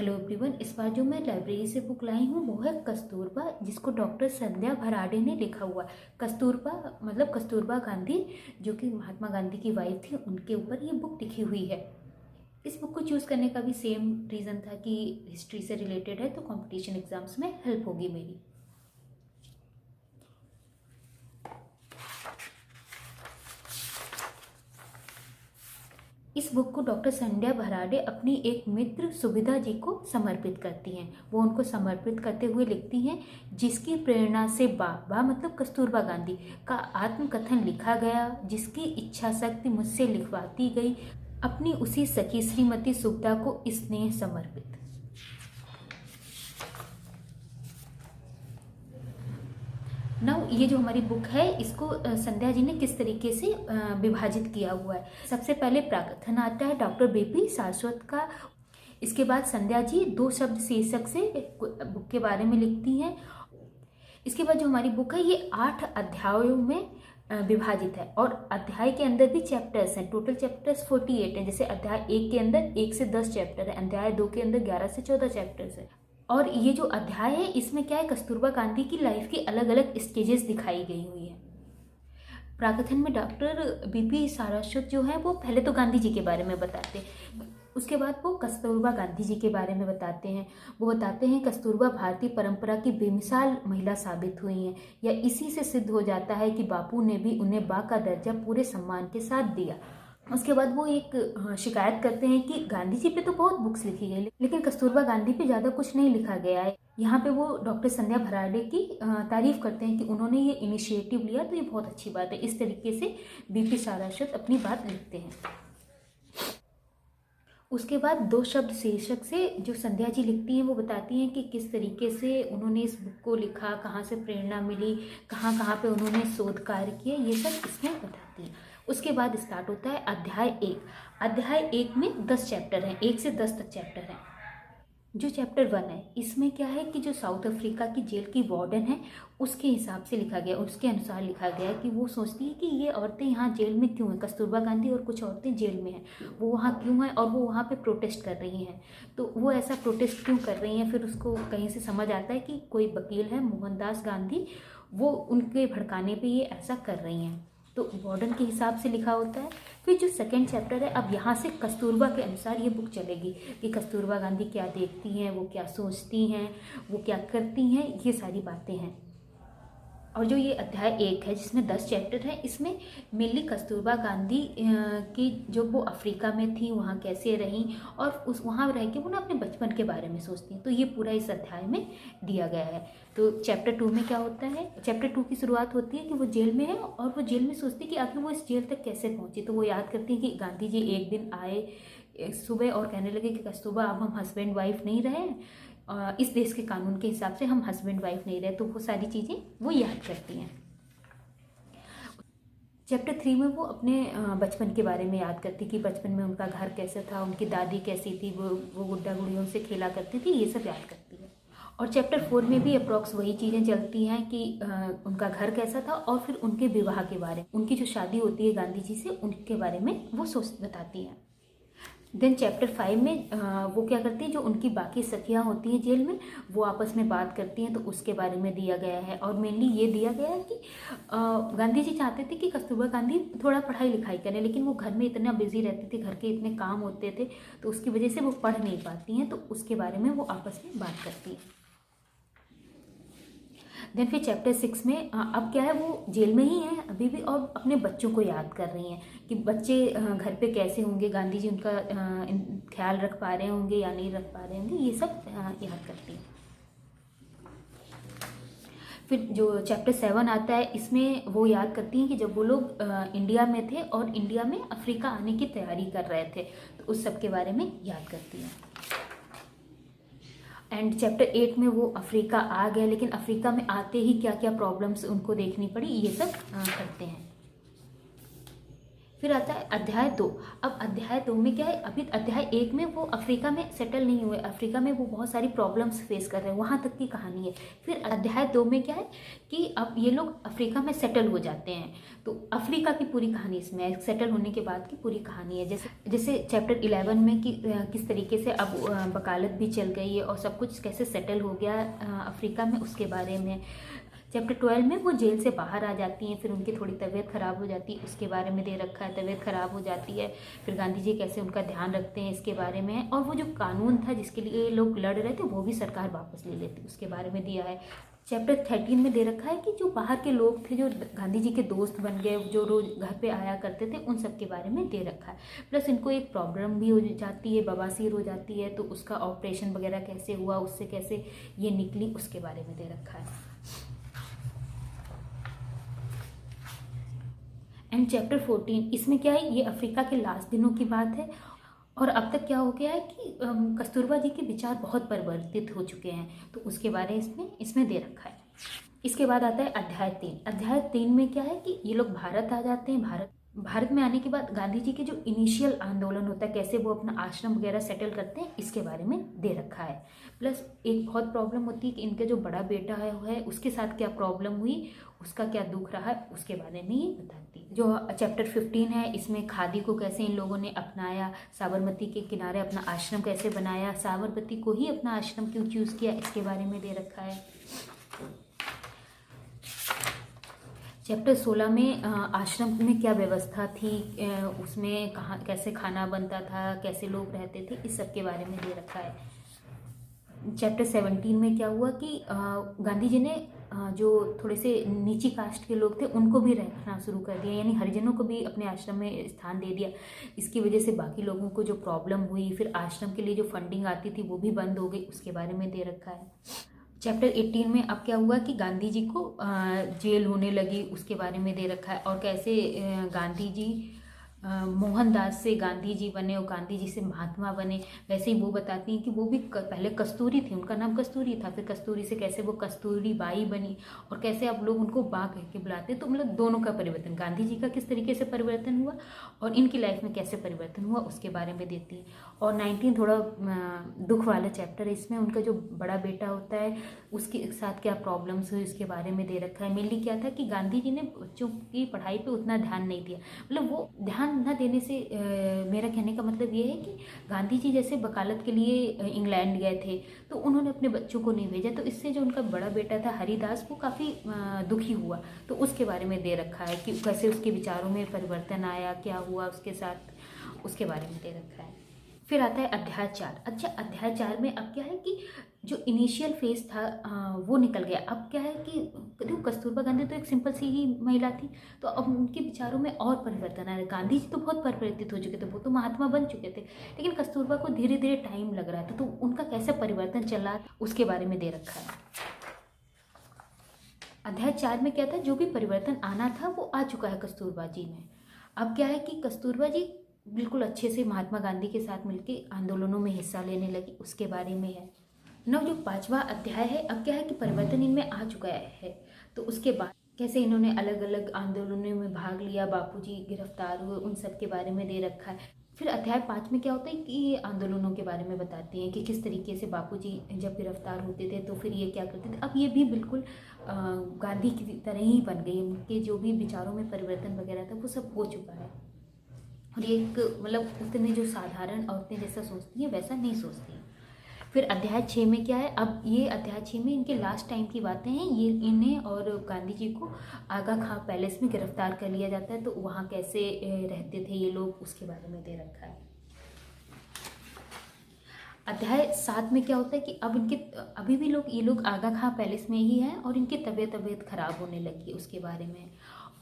Hello everyone. इस बार जो मैं लाइब्रेरी से बुक लाई हूँ वो है कस्तूरबा, जिसको डॉक्टर संध्या भराडे ने लिखा हुआ है। कस्तूरबा मतलब कस्तूरबा गांधी, जो कि महात्मा गांधी की वाइफ थी, उनके ऊपर ये बुक लिखी हुई है। इस बुक को चूज़ करने का भी सेम रीज़न था कि हिस्ट्री से रिलेटेड है तो कंपटीशन एग्जाम्स में हेल्प होगी मेरी। इस बुक को डॉक्टर संध्या भराडे अपनी एक मित्र सुविधा जी को समर्पित करती हैं। वो उनको समर्पित करते हुए लिखती हैं, जिसकी प्रेरणा से बा मतलब कस्तूरबा गांधी का आत्मकथन लिखा गया, जिसकी इच्छा शक्ति मुझसे लिखवाती गई, अपनी उसी सखी श्रीमती सुविधा को स्नेह समर्पित। नाउ ये जो हमारी बुक है, इसको संध्या जी ने किस तरीके से विभाजित किया हुआ है। सबसे पहले प्राकथन आता है डॉक्टर बीपी सारस्वत का। इसके बाद संध्या जी 2 शब्द शीर्षक से बुक के बारे में लिखती हैं। इसके बाद जो हमारी बुक है ये 8 अध्यायों में विभाजित है और अध्याय के अंदर भी चैप्टर्स हैं। टोटल चैप्टर्स 48 हैं। जैसे अध्याय 1 के अंदर 1 से 10 चैप्टर है, अध्याय 2 के अंदर 11 से 14 चैप्टर्स है। और ये जो अध्याय है इसमें क्या है, कस्तूरबा गांधी की लाइफ की अलग अलग स्टेजेस दिखाई गई हुई है। प्राकथन में डॉक्टर बीपी सारस्वत जो है वो पहले तो गांधी जी के बारे में बताते हैं, उसके बाद वो कस्तूरबा गांधी जी के बारे में बताते हैं। वो बताते हैं कस्तूरबा भारतीय परंपरा की बेमिसाल महिला साबित हुई हैं, या इसी से सिद्ध हो जाता है कि बापू ने भी उन्हें बा का दर्जा पूरे सम्मान के साथ दिया। उसके बाद वो एक शिकायत करते हैं कि गांधी जी पे तो बहुत बुक्स लिखी गई लेकिन कस्तूरबा गांधी पे ज़्यादा कुछ नहीं लिखा गया है। यहाँ पे वो डॉक्टर संध्या भराडे की तारीफ करते हैं कि उन्होंने ये इनिशिएटिव लिया, तो ये बहुत अच्छी बात है। इस तरीके से बीपी सारस्वत अपनी बात लिखते हैं। उसके बाद 2 शब्द शीर्षक से जो संध्या जी लिखती हैं वो बताती हैं कि किस तरीके से उन्होंने इस बुक को लिखा, कहाँ से प्रेरणा मिली, कहाँ कहाँ पे उन्होंने शोध कार्य किए, ये सब इसमें बताती हैं। उसके बाद स्टार्ट होता है अध्याय 1। अध्याय 1 में 10 चैप्टर हैं, 1 से 10 तक चैप्टर हैं। जो चैप्टर 1 है इसमें क्या है कि जो साउथ अफ्रीका की जेल की वार्डन है उसके हिसाब से लिखा गया, उसके अनुसार लिखा गया है कि वो सोचती है कि ये औरतें यहाँ जेल में क्यों हैं, कस्तूरबा गांधी और कुछ औरतें जेल में हैं, वो वहाँ क्यों हैं और वो वहाँ पे प्रोटेस्ट कर रही हैं। तो वो ऐसा प्रोटेस्ट क्यों कर रही हैं, फिर उसको कहीं से समझ आता है कि कोई वकील है मोहनदास गांधी, वो उनके भड़काने पर ये ऐसा कर रही हैं, तो वार्डन के हिसाब से लिखा होता है। फिर जो सेकंड चैप्टर है, अब यहाँ से कस्तूरबा के अनुसार ये बुक चलेगी कि कस्तूरबा गांधी क्या देखती हैं, वो क्या सोचती हैं, वो क्या करती हैं, ये सारी बातें हैं। और जो ये अध्याय 1 है जिसमें 10 चैप्टर हैं, इसमें मेनली कस्तूरबा गांधी की जो वो अफ्रीका में थी वहाँ कैसे रहीं और उस वहाँ रह के वो ना अपने बचपन के बारे में सोचती हैं, तो ये पूरा इस अध्याय में दिया गया है। तो चैप्टर 2 में क्या होता है, चैप्टर 2 की शुरुआत होती है कि वो जेल में है और वो जेल में सोचती है कि आखिर वो इस जेल तक कैसे पहुँची। तो वो याद करती है कि गांधी जी एक दिन आए सुबह और कहने लगे कि कस्तूरबा अब हम हस्बैंड वाइफ नहीं रहे, इस देश के कानून के हिसाब से हम हस्बैंड वाइफ नहीं रहे। तो वो सारी चीज़ें वो याद करती हैं। चैप्टर 3 में वो अपने बचपन के बारे में याद करती कि बचपन में उनका घर कैसा था, उनकी दादी कैसी थी, वो गुड्डा गुड़ियों से खेला करती थी, ये सब याद करती है। और चैप्टर 4 में भी अप्रॉक्स वही चीज़ें चलती हैं कि उनका घर कैसा था और फिर उनके विवाह के बारे में, उनकी जो शादी होती है गांधी जी से, उनके बारे में वो बताती हैं। देन चैप्टर 5 में वो क्या करती हैं, जो उनकी बाकी सखियाँ होती हैं जेल में, वो आपस में बात करती हैं, तो उसके बारे में दिया गया है। और मेनली ये दिया गया है कि गांधी जी चाहते थे कि कस्तूरबा गांधी थोड़ा पढ़ाई लिखाई करें, लेकिन वो घर में इतना बिजी रहती थी, घर के इतने काम होते थे, तो उसकी वजह से वो पढ़ नहीं पाती हैं, तो उसके बारे में वो आपस में बात करती हैं। देन फिर चैप्टर 6 में अब क्या है, वो जेल में ही हैं अभी भी और अपने बच्चों को याद कर रही हैं कि बच्चे घर पे कैसे होंगे, गांधी जी उनका ख्याल रख पा रहे होंगे या नहीं रख पा रहे होंगे, ये सब याद करती हैं। फिर जो चैप्टर 7 आता है, इसमें वो याद करती हैं कि जब वो लोग इंडिया में थे और इंडिया में अफ्रीका आने की तैयारी कर रहे थे, तो उस सब के बारे में याद करती हैं। एंड चैप्टर 8 में वो अफ्रीका आ गए, लेकिन अफ्रीका में आते ही क्या क्या प्रॉब्लम्स उनको देखनी पड़ी, ये सब करते हैं। फिर आता है अध्याय 2। अब अध्याय 2 में क्या है, अभी अध्याय 1 में वो अफ्रीका में सेटल नहीं हुए, अफ्रीका में वो बहुत सारी प्रॉब्लम्स फेस कर रहे हैं, वहाँ तक की कहानी है। फिर अध्याय 2 में क्या है कि अब ये लोग अफ्रीका में सेटल हो जाते हैं, तो अफ्रीका की पूरी कहानी इसमें है, सेटल होने के बाद की पूरी कहानी है। जैसे जैसे चैप्टर 11 में कि किस तरीके से अब वकालत भी चल गई है और सब कुछ कैसे सेटल हो गया अफ्रीका में, उसके बारे में। चैप्टर 12 में वो जेल से बाहर आ जाती हैं, फिर उनकी थोड़ी तबीयत ख़राब हो जाती है, उसके बारे में दे रखा है, तबीयत ख़राब हो जाती है, फिर गांधी जी कैसे उनका ध्यान रखते हैं इसके बारे में है। और वो जो कानून था जिसके लिए ये लोग लड़ रहे थे वो भी सरकार वापस ले लेती, उसके बारे में दिया है। चैप्टर 13 में दे रखा है कि जो बाहर के लोग थे जो गांधी जी के दोस्त बन गए, जो रोज़ घर पे आया करते थे, उन सब के बारे में दे रखा है। प्लस इनको एक प्रॉब्लम भी हो जाती है, बवासीर हो जाती है, तो उसका ऑपरेशन वगैरह कैसे हुआ, उससे कैसे ये निकली, उसके बारे में दे रखा है। एंड चैप्टर 14 इसमें क्या है, ये अफ्रीका के लास्ट दिनों की बात है और अब तक क्या हो गया है कि कस्तूरबा जी के विचार बहुत परिवर्तित हो चुके हैं, तो उसके बारे इसमें दे रखा है। इसके बाद आता है अध्याय 3। अध्याय 3 में क्या है कि ये लोग भारत आ जाते हैं। भारत में आने के बाद गांधी जी के जो इनिशियल आंदोलन होता है, कैसे वो अपना आश्रम वगैरह सेटल करते हैं, इसके बारे में दे रखा है। प्लस एक बहुत प्रॉब्लम होती है कि इनके जो बड़ा बेटा है उसके साथ क्या प्रॉब्लम हुई, उसका क्या दुख रहा है, उसके बारे में ये बताती है। जो चैप्टर 15 है इसमें खादी को कैसे इन लोगों ने अपनाया, साबरमती के किनारे अपना आश्रम कैसे बनाया, साबरमती को ही अपना आश्रम क्यों चूज़ किया, इसके बारे में दे रखा है। चैप्टर 16 में आश्रम में क्या व्यवस्था थी, उसमें कहाँ कैसे खाना बनता था, कैसे लोग रहते थे, इस सब के बारे में दे रखा है। चैप्टर 17 में क्या हुआ कि गांधी जी ने जो थोड़े से नीची कास्ट के लोग थे उनको भी रखना शुरू कर दिया, यानी हरिजनों को भी अपने आश्रम में स्थान दे दिया। इसकी वजह से बाकी लोगों को जो प्रॉब्लम हुई, फिर आश्रम के लिए जो फंडिंग आती थी वो भी बंद हो गई, उसके बारे में दे रखा है। चैप्टर 18 में अब क्या हुआ कि गांधी जी को जेल होने लगी, उसके बारे में दे रखा है। और कैसे गांधी जी मोहनदास से गांधी जी बने और गांधी जी से महात्मा बने, वैसे ही वो बताती हैं कि वो भी पहले कस्तूरी थी, उनका नाम कस्तूरी था, फिर कस्तूरी से कैसे वो कस्तूरी बाई बनी और कैसे अब लोग उनको बा कह के बुलाते। तो मतलब दोनों का परिवर्तन, गांधी जी का किस तरीके से परिवर्तन हुआ और इनकी लाइफ में कैसे परिवर्तन हुआ, उसके बारे में देती है। और 19 थोड़ा दुख वाला चैप्टर है, इसमें उनका जो बड़ा बेटा होता है उसके साथ क्या प्रॉब्लम्स हुई उसके बारे में दे रखा है। मेनली क्या था कि गांधी जी ने बच्चों की पढ़ाई पे उतना ध्यान नहीं दिया, मतलब वो ध्यान न देने से मेरा कहने का मतलब ये है कि गांधी जी जैसे वकालत के लिए इंग्लैंड गए थे तो उन्होंने अपने बच्चों को नहीं भेजा, तो इससे जो उनका बड़ा बेटा था हरिदास वो काफ़ी दुखी हुआ, तो उसके बारे में दे रखा है कि कैसे उसके विचारों में परिवर्तन आया, क्या हुआ उसके साथ, उसके बारे में दे रखा है। फिर आता है अध्याय 4। अच्छा, अध्याय 4 में अब क्या है कि जो इनिशियल फेज था वो निकल गया। अब क्या है कि देखो कस्तूरबा गांधी तो एक सिंपल सी ही महिला थी, तो अब उनके विचारों में और परिवर्तन आया। गांधी जी तो बहुत परिवर्तित हो चुके थे, वो तो महात्मा बन चुके थे, लेकिन कस्तूरबा को धीरे धीरे टाइम लग रहा था, तो उनका कैसे परिवर्तन चला उसके बारे में दे रखा है। अध्याय 4 में क्या था, जो भी परिवर्तन आना था वो आ चुका है कस्तूरबा जी में। अब क्या है कि कस्तूरबा जी बिल्कुल अच्छे से महात्मा गांधी के साथ मिलकर आंदोलनों में हिस्सा लेने लगी, उसके बारे में है। नौ जो 5वां अध्याय है, अब क्या है कि परिवर्तन इनमें आ चुका है, तो उसके बाद कैसे इन्होंने अलग अलग आंदोलनों में भाग लिया, बापूजी गिरफ्तार हुए, उन सब के बारे में दे रखा है। फिर अध्याय 5 में क्या होता है कि ये आंदोलनों के बारे में बताती हैं कि किस तरीके से बापूजी जब गिरफ्तार होते थे तो फिर ये क्या करते थे। अब ये भी बिल्कुल गांधी की तरह ही बन गई, उनके जो भी विचारों में परिवर्तन वगैरह था वो सब हो चुका है। और ये एक मतलब उतने जो साधारण औरतें जैसा सोचती हैं वैसा नहीं सोचती। फिर अध्याय 6 में क्या है, अब ये अध्याय 6 में इनके लास्ट टाइम की बातें हैं। ये इन्हें और गांधी जी को आगा खां पैलेस में गिरफ्तार कर लिया जाता है, तो वहाँ कैसे रहते थे ये लोग उसके बारे में दे रखा है। अध्याय 7 में क्या होता है कि अब इनके अभी भी ये लोग आगा खां पैलेस में ही हैं और इनकी तबीयत खराब होने लगी है, उसके बारे में।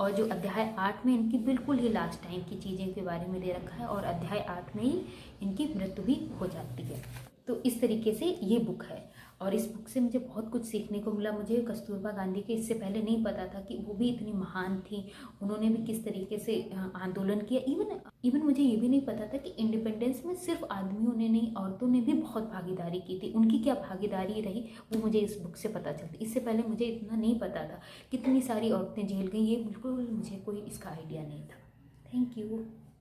और जो अध्याय 8 में इनकी बिल्कुल ही लास्ट टाइम की चीज़ें के बारे में दे रखा है, और अध्याय 8 में ही इनकी मृत्यु भी हो जाती है। तो इस तरीके से ये बुक है, और इस बुक से मुझे बहुत कुछ सीखने को मिला। मुझे कस्तूरबा गांधी के इससे पहले नहीं पता था कि वो भी इतनी महान थी, उन्होंने भी किस तरीके से आंदोलन किया। इवन मुझे ये भी नहीं पता था कि इंडिपेंडेंस में सिर्फ आदमियों ने नहीं, औरतों ने भी बहुत भागीदारी की थी। उनकी क्या भागीदारी रही वो मुझे इस बुक से पता चलती। इससे पहले मुझे इतना नहीं पता था, कितनी सारी औरतें जेल गई, ये बिल्कुल मुझे कोई इसका आइडिया नहीं था। Thank you.